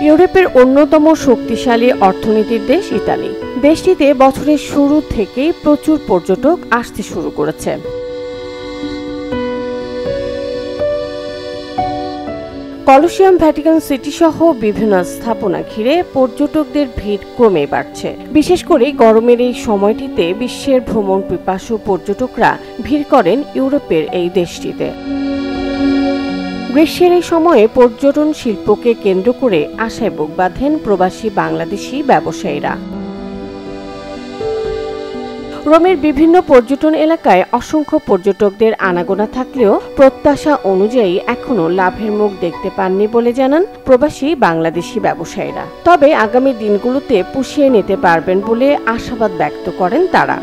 ইউরোপের অন্যতম শক্তিশালী অর্থনীতির দেশ ইতালি। দেশটিতে বছরের শুরু থেকেই প্রচুর পর্যটক আসতে শুরু করেছে। কলোসিয়াম, ভ্যাটিকান সিটি সহ বিভিন্ন স্থাপনা ঘিরে পর্যটকদের ভিড় ক্রমেই বাড়ছে। বিশেষ করে গরমের এই সময়টিতে বিশ্বের ভ্রমণ পিপাসু পর্যটকরা ভিড় করেন ইউরোপের এই দেশটিতে। গ্রীষ্মের এই সময়ে পর্যটন শিল্পকে কেন্দ্র করে আশায় বুক বাঁধেন প্রবাসী বাংলাদেশি ব্যবসায়ীরা। রোমের বিভিন্ন পর্যটন এলাকায় অসংখ্য পর্যটকদের আনাগোনা থাকলেও প্রত্যাশা অনুযায়ী এখনো লাভের মুখ দেখতে পাননি বলে জানান প্রবাসী বাংলাদেশি ব্যবসায়ীরা। তবে আগামী দিনগুলোতে পুষিয়ে নিতে পারবেন বলে আশাবাদ ব্যক্ত করেন তারা।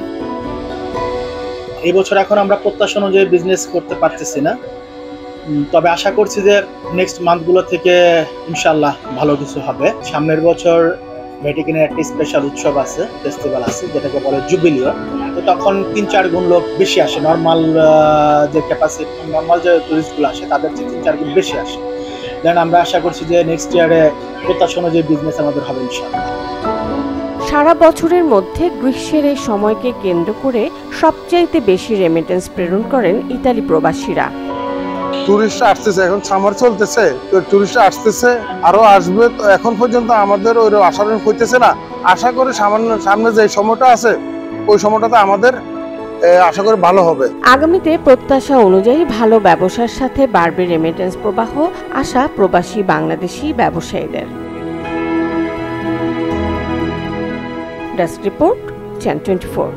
এই বছর এখন আমরা প্রত্যাশা অনুযায়ী বিজনেস করতে পারতেছি না, তবে আশা করছি যে নেক্সট মান্থগুলো থেকে ইনশাল্লাহ ভালো কিছু হবে। সামনের বছর ভ্যাটিকানের একটা স্পেশাল উৎসব আছে, ফেস্টিভ্যাল আছে, যেটাকে বলে জুবিলিও। তো তখন ৩-৪ গুণ লোক বেশি আসে। নর্মাল যে ক্যাপাসিটি, নর্মাল যে টুরিস্টগুলো আসে তাদের চেয়ে ৩-৪ গুণ বেশি আসে। দেন আমরা আশা করছি যে নেক্সট ইয়ারে প্রত্যাশা অনুযায়ী বিজনেস আমাদের হবে ইনশাল্লাহ। সারা বছরের মধ্যে গ্রীষ্মের এই সময়কে কেন্দ্র করে সবচাইতে বেশি রেমিটেন্স প্রেরণ করেন ইতালি প্রবাসীরা। টুরিস্ট আসতেছে, এখন সামার চলতেছে, তো টুরিস্ট আসতেছে, আরো আসবে। তো এখন পর্যন্ত আমাদের ওই আশা হইতেছে না। আশা করি সামনে যে সময়টা আছে ওই সময়টাতে আমাদের আশা করি ভালো হবে। আগামীতে প্রত্যাশা অনুযায়ী ভালো ব্যবসার সাথে বাড়বে রেমিটেন্স প্রবাহ, আশা প্রবাসী বাংলাদেশি ব্যবসায়ীদের। Desk report, channel 24।